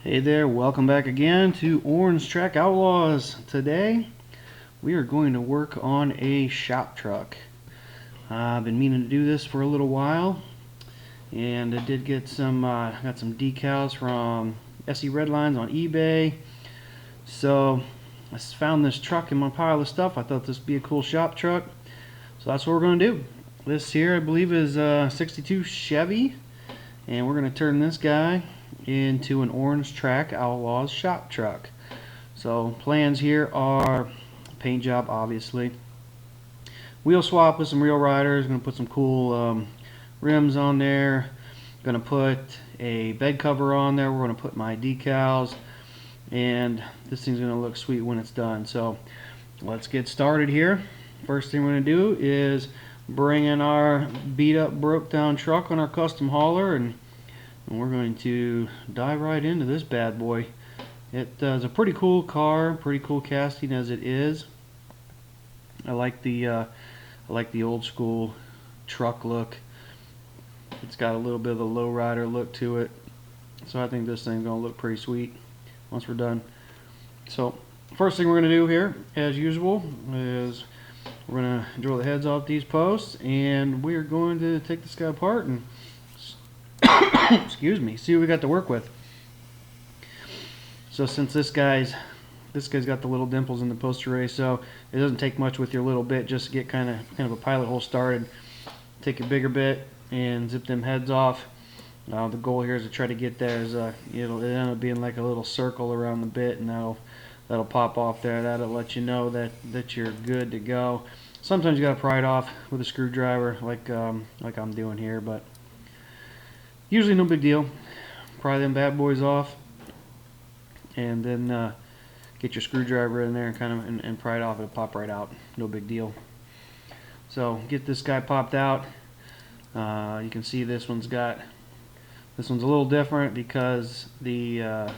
Hey there, welcome back again to Orange Track Outlaws. Today we are going to work on a shop truck. I've been meaning to do this for a little while, and I did get got some decals from SE Redlines on eBay. So I found this truck in my pile of stuff. I thought this would be a cool shop truck, so that's what we're going to do. This here I believe is a 62 Chevy, and we're going to turn this guy into an Orange Track Outlaws shop truck. So plans here are paint job, obviously, wheel swap with some real riders. Going to put some cool rims on there. Going to put a bed cover on there. We're going to put my decals, and this thing's going to look sweet when it's done. So let's get started here. First thing we're going to do is bring in our beat up, broke down truck on our custom hauler, and we're going to dive right into this bad boy. It is a pretty cool car, pretty cool casting as it is. I like the old school truck look. It's got a little bit of the lowrider look to it, so I think this thing's gonna look pretty sweet once we're done. So first thing we're gonna do here, as usual, is we're gonna drill the heads off these posts, and we are going to take this guy apart and excuse me, see what we got to work with. So since this guy's got the little dimples in the post array, so it doesn't take much with your little bit just to get kind of a pilot hole started. Take a bigger bit and zip them heads off. The goal here is to try to get there as it'll end up being like a little circle around the bit, and that'll pop off there. That'll let you know that you're good to go. Sometimes you gotta pry it off with a screwdriver, like I'm doing here, but usually no big deal. Pry them bad boys off, and then get your screwdriver in there and and pry it off. It'll pop right out. No big deal. So get this guy popped out. You can see this one's a little different because the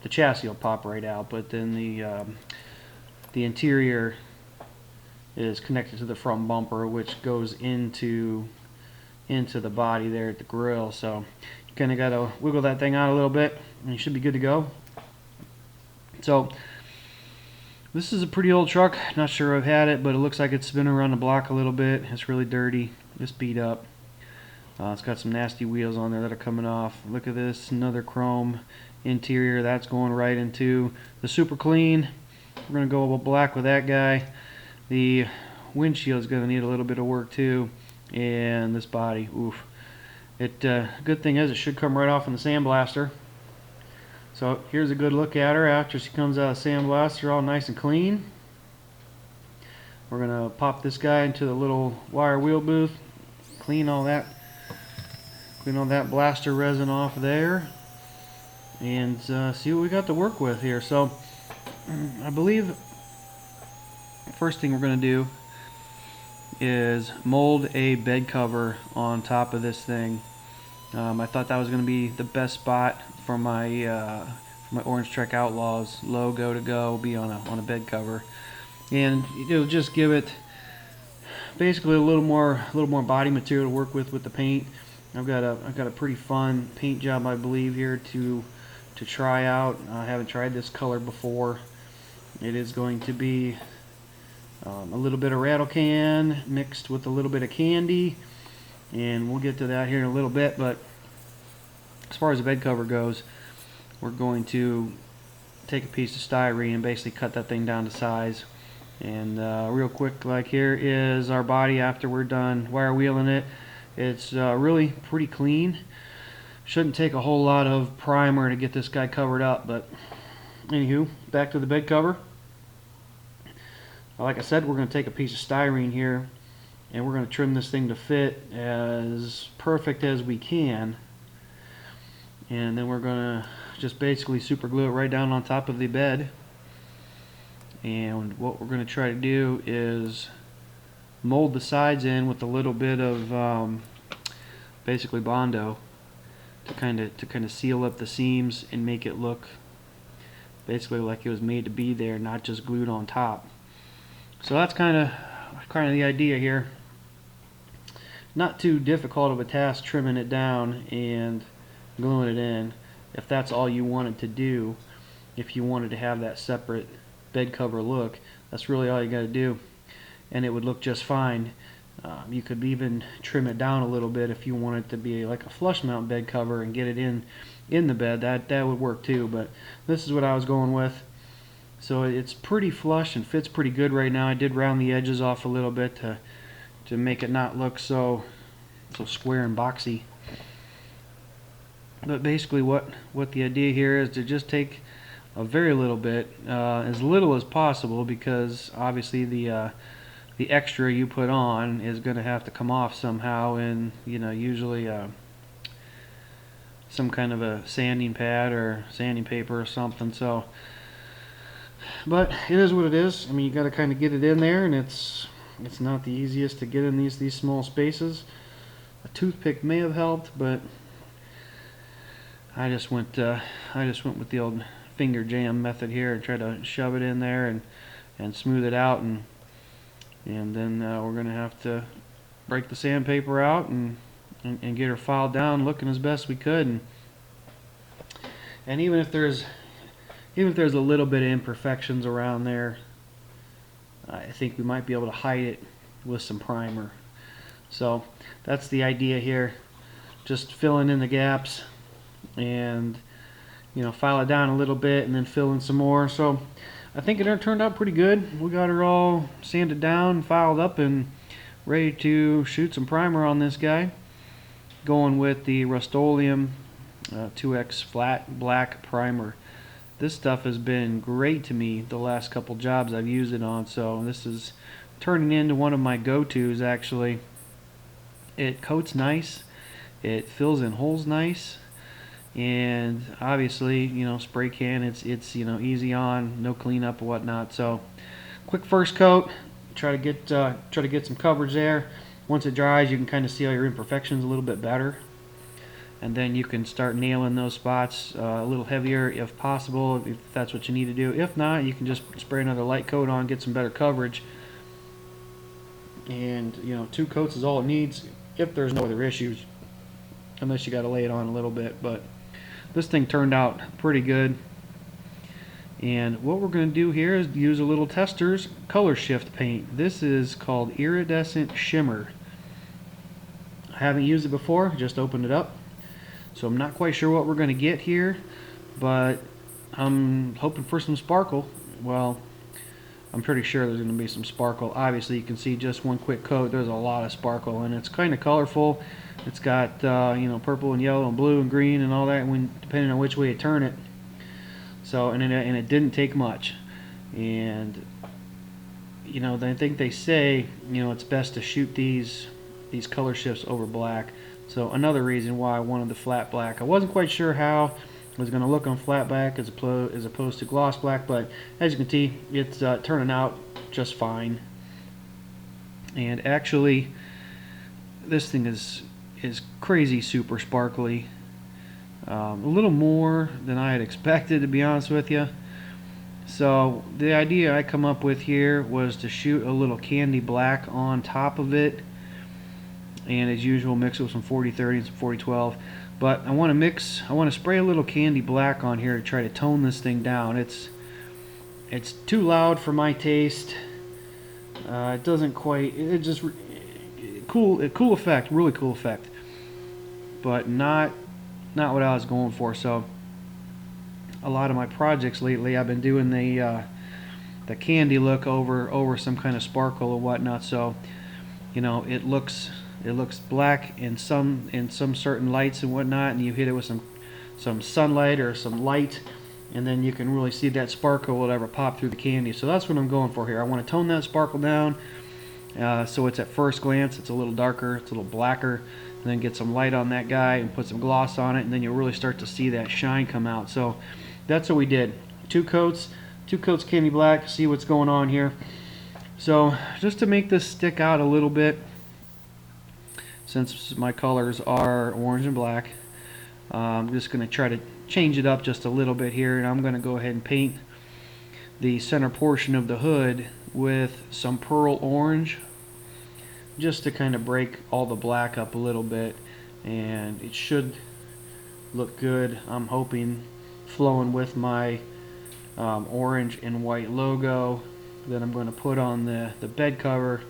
chassis will pop right out, but then the interior is connected to the front bumper, which goes into the body there at the grill. So you kind of got to wiggle that thing out a little bit, and you should be good to go. So this is a pretty old truck. Not sure I've had it, but it looks like it's spinning around the block a little bit. It's really dirty, just beat up. It's got some nasty wheels on there that are coming off. Look at this, another chrome interior. That's going right into the super clean. We're going to go black with that guy. The windshield is going to need a little bit of work too. And this body, oof. Good thing is it should come right off in the sandblaster. So here's a good look at her after she comes out of the sandblaster, all nice and clean. We're gonna pop this guy into the little wire wheel booth, clean all that blaster resin off there, and see what we got to work with here. So I believe the first thing we're gonna do is mold a bed cover on top of this thing. I thought that was going to be the best spot for my Orange Track Outlaws logo to go, be on a bed cover, and it'll just give it basically a little more body material to work with the paint. I've got a pretty fun paint job, I believe, here to try out. I haven't tried this color before. It is going to be a little bit of rattle can mixed with a little bit of candy, and we'll get to that here in a little bit. But as far as the bed cover goes, we're going to take a piece of styrene and basically cut that thing down to size. And real quick, like, here is our body after we're done wire wheeling it. It's really pretty clean. Shouldn't take a whole lot of primer to get this guy covered up, but anywho, back to the bed cover. Like I said, we're going to take a piece of styrene here, and we're going to trim this thing to fit as perfect as we can, and then we're going to just basically super glue it right down on top of the bed. And what we're going to try to do is mold the sides in with a little bit of basically Bondo to kind of seal up the seams and make it look basically like it was made to be there, not just glued on top. So that's kind of the idea here. Not too difficult of a task trimming it down and gluing it in. if that's all you wanted to do, if you wanted to have that separate bed cover look, that's really all you got to do, and it would look just fine. You could even trim it down a little bit if you want it to be like a flush mount bed cover and get it in the bed. That would work too, but this is what I was going with. So it's pretty flush and fits pretty good right now. I did round the edges off a little bit to make it not look so square and boxy. But basically what the idea here is to just take a very little bit, as little as possible, because obviously the extra you put on is going to have to come off somehow, and usually some kind of a sanding pad or sanding paper or something. So, but it is what it is. I mean, you got to kind of get it in there, and it's not the easiest to get in these small spaces. A toothpick may have helped, but I just went with the old finger jam method here and try to shove it in there and smooth it out, and then we're gonna have to break the sandpaper out and get her filed down looking as best we could, and even if there's a little bit of imperfections around there, I think we might be able to hide it with some primer. So that's the idea here, just filling in the gaps and file it down a little bit and then fill in some more. So I think it turned out pretty good. We got her all sanded down, filed up, and ready to shoot some primer on this guy, going with the Rust-Oleum 2X flat black primer. This stuff has been great to me the last couple jobs I've used it on, so this is turning into one of my go-tos actually. It coats nice, it fills in holes nice, and obviously spray can, it's easy on, no cleanup or whatnot. So quick first coat, try to get some coverage there. Once it dries, you can kind of see all your imperfections a little bit better, and then you can start nailing those spots a little heavier if possible, if that's what you need to do. If not, you can just spray another light coat on, get some better coverage, and 2 coats is all it needs if there's no other issues, unless you got to lay it on a little bit. But this thing turned out pretty good, and what we're going to do here is use a little Testors color shift paint. This is called Iridescent Shimmer. I haven't used it before, just opened it up, so I'm not quite sure what we're going to get here, but I'm hoping for some sparkle. Well, I'm pretty sure there's going to be some sparkle. Obviously you can see just one quick coat, there's a lot of sparkle, and it's kind of colorful. It's got purple and yellow and blue and green and all that, depending on which way you turn it. So and it didn't take much, and I think they say it's best to shoot these color shifts over black. So another reason why I wanted the flat black. I wasn't quite sure how it was going to look on flat black as opposed to gloss black, but as you can see, it's turning out just fine. And actually, this thing is crazy super sparkly, a little more than I had expected, to be honest with you. So the idea I come up with here was to shoot a little candy black on top of it, and as usual mix it with some 40-30 and some 40-12. But I want to spray a little candy black on here to try to tone this thing down. It's too loud for my taste. It doesn't quite, cool effect, really cool effect, but not what I was going for. So a lot of my projects lately, I've been doing the candy look over some kind of sparkle or whatnot. So it looks black in some certain lights and whatnot, and you hit it with some sunlight or some light, and then you can really see that sparkle whatever pop through the candy. So that's what I'm going for here. I want to tone that sparkle down, so it's at first glance it's a little darker, it's a little blacker, and then get some light on that guy and put some gloss on it, and then you'll really start to see that shine come out. So that's what we did. 2 coats candy black. See what's going on here. So just to make this stick out a little bit, since my colors are orange and black, I'm just going to try to change it up just a little bit here, and I'm going to go ahead and paint the center portion of the hood with some pearl orange, just to kind of break all the black up a little bit, and it should look good. I'm hoping flowing with my orange and white logo that I'm going to put on the bed cover.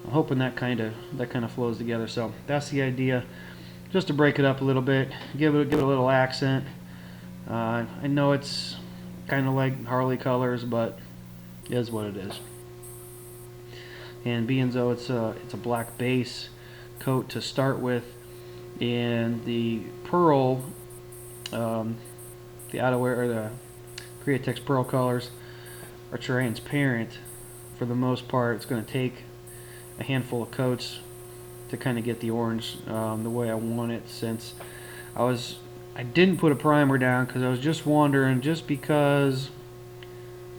I'm hoping that kind of flows together. So that's the idea, just to break it up a little bit, give it a little accent. I know it's kind of like Harley colors, but it is what it is. And being though it's a black base coat to start with, and the pearl, the outerwear or the Createx pearl colors are transparent for the most part. It's going to take a handful of coats to kind of get the orange the way I want it, since I didn't put a primer down because I was just wondering, just because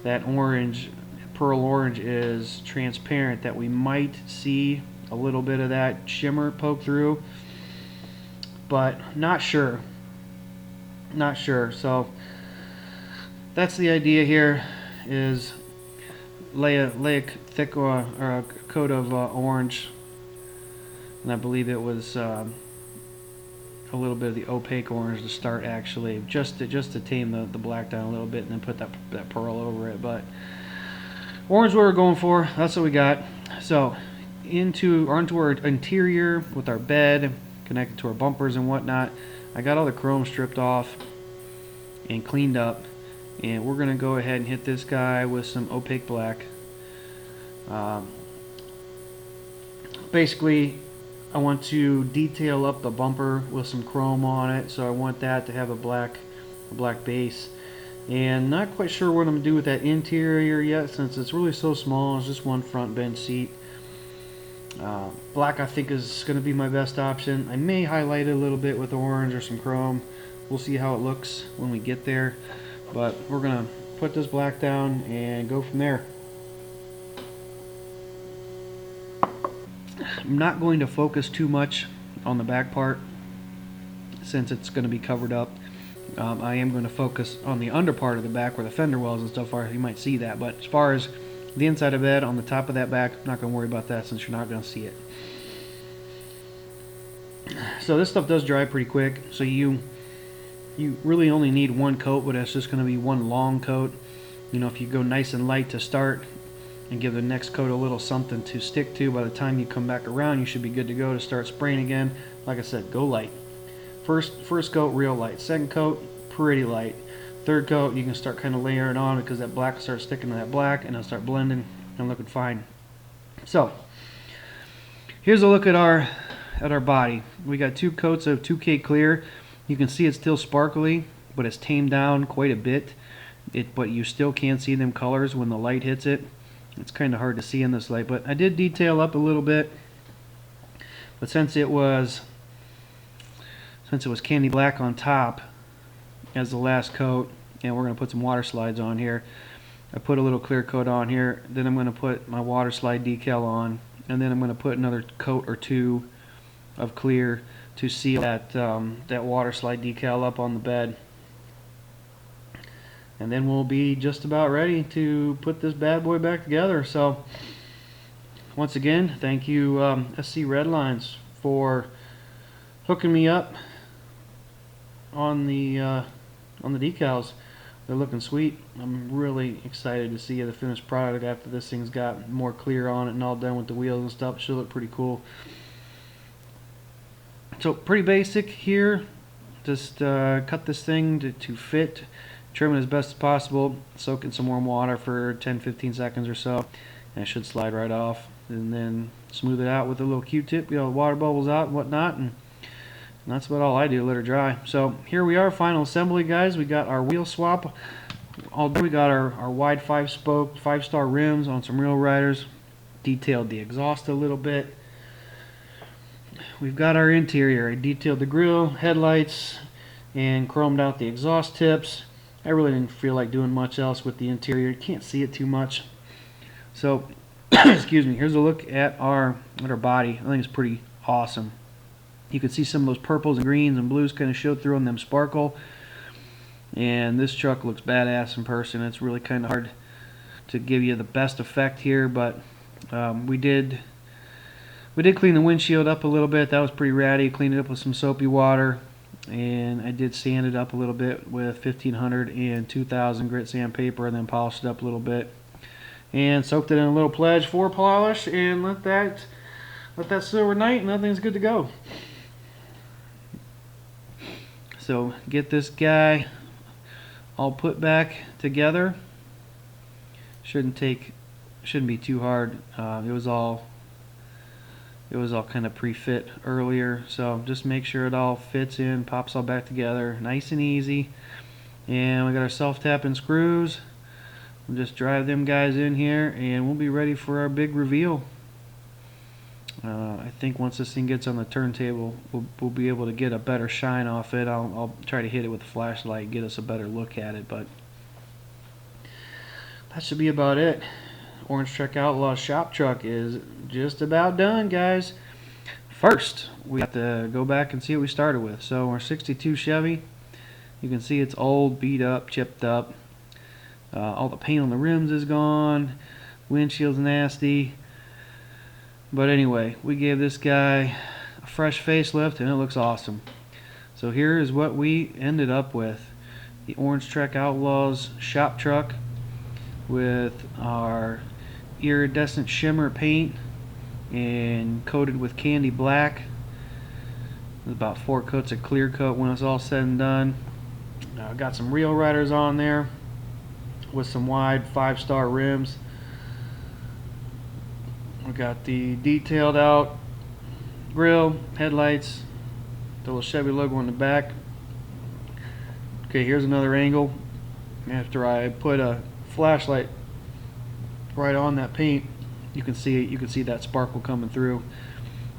that orange, pearl orange, is transparent, that we might see a little bit of that shimmer poke through, but not sure. So that's the idea here, is lay a thick or a coat of orange, and I believe it was a little bit of the opaque orange to start, actually, just to tame the black down a little bit, and then put that pearl over it. But orange, what we're going for, that's what we got. So onto our interior with our bed connected to our bumpers and whatnot. I got all the chrome stripped off and cleaned up, and we're gonna go ahead and hit this guy with some opaque black. Basically, I want to detail up the bumper with some chrome on it, so I want that to have a black base. And not quite sure what I'm gonna do with that interior yet, since it's really so small. It's just one front bench seat. Black, I think, is going to be my best option. I may highlight it a little bit with orange or some chrome. We'll see how it looks when we get there. But we're going to put this black down and go from there. I'm not going to focus too much on the back part, since it's going to be covered up. I am going to focus on the under part of the back where the fender wells and stuff are. You might see that. But as far as the inside of bed, on the top of that back, I'm not going to worry about that, since you're not going to see it. So this stuff does dry pretty quick, so you really only need one coat, but it's just going to be one long coat. You know, if you go nice and light to start and give the next coat a little something to stick to, by the time you come back around, you should be good to go to start spraying again. Like I said, go light. First coat, real light. Second coat, pretty light. Third coat, you can start kind of layering on, because that black will start sticking to that black, and it'll start blending and looking fine. So here's a look at our body. We got 2 coats of 2K clear. You can see it's still sparkly, but it's tamed down quite a bit. But you still can't see them colors when the light hits it. It's kind of hard to see in this light, but I did detail up a little bit. But since it was candy black on top as the last coat, and we're going to put some water slides on here, I put a little clear coat on here. Then I'm going to put my water slide decal on, and then I'm going to put another coat or 2 of clear to seal that water slide decal up on the bed. And then we'll be just about ready to put this bad boy back together. So once again, thank you SC Redlines for hooking me up on the decals. They're looking sweet. I'm really excited to see the finished product after this thing's got more clear on it and all done with the wheels and stuff. It should look pretty cool. So pretty basic here. Just cut this thing to fit, trim it as best as possible, soak it in some warm water for 10-15 seconds or so, and it should slide right off. And then smooth it out with a little Q-tip, the water bubbles out and whatnot, and that's about all I do, let her dry. So here we are, final assembly, guys. We got our wheel swap all done. We got our wide 5-spoke 5-star rims on some Real Riders. Detailed the exhaust a little bit. We've got our interior. I detailed the grill, headlights, and chromed out the exhaust tips. I really didn't feel like doing much else with the interior. You can't see it too much. So, excuse me, here's a look at our body. I think it's pretty awesome. You can see some of those purples and greens and blues kind of show through on them sparkle. And this truck looks badass in person. It's really kind of hard to give you the best effect here, but we did clean the windshield up a little bit. That was pretty ratty. Cleaned it up with some soapy water, and I did sand it up a little bit with 1500 and 2000 grit sandpaper, and then polished it up a little bit and soaked it in a little Pledge 4 polish and let that sit overnight, and nothing's good to go. So get this guy all put back together. Shouldn't be too hard. It was all kind of pre-fit earlier, so just make sure it all fits in, pops all back together, nice and easy. And we got our self-tapping screws. We'll just drive them guys in here, and we'll be ready for our big reveal. I think once this thing gets on the turntable, we'll be able to get a better shine off it. I'll try to hit it with a flashlight and get us a better look at it, but that should be about it. Orange Truck Outlaws shop truck is just about done, guys. First, we have to go back and see what we started with. So our 62 Chevy, you can see it's old, beat up, chipped up. All the paint on the rims is gone. Windshield's nasty. But anyway, we gave this guy a fresh facelift, and it looks awesome. So here is what we ended up with. The Orange Truck Outlaws shop truck with our iridescent shimmer paint and coated with candy black. There's about 4 coats of clear coat when it's all said and done. Got some Real Riders on there with some wide 5-star rims. We got the detailed out grill, headlights, the little Chevy logo on the back. Okay, here's another angle. After I put a flashlight right on that paint, you can see that sparkle coming through,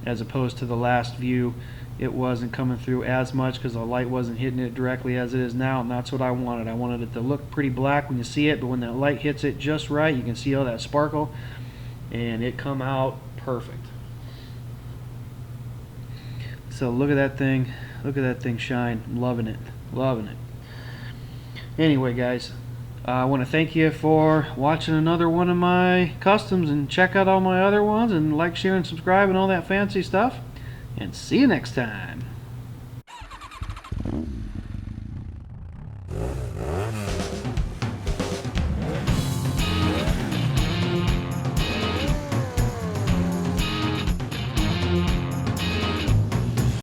as opposed to the last view. It wasn't coming through as much because the light wasn't hitting it directly as it is now, and that's what I wanted. I wanted it to look pretty black when you see it, but when that light hits it just right, you can see all that sparkle, and it come out perfect. So look at that thing shine. I'm loving it. Anyway, guys, I want to thank you for watching another one of my customs, and check out all my other ones, and like, share, and subscribe, and all that fancy stuff, and see you next time.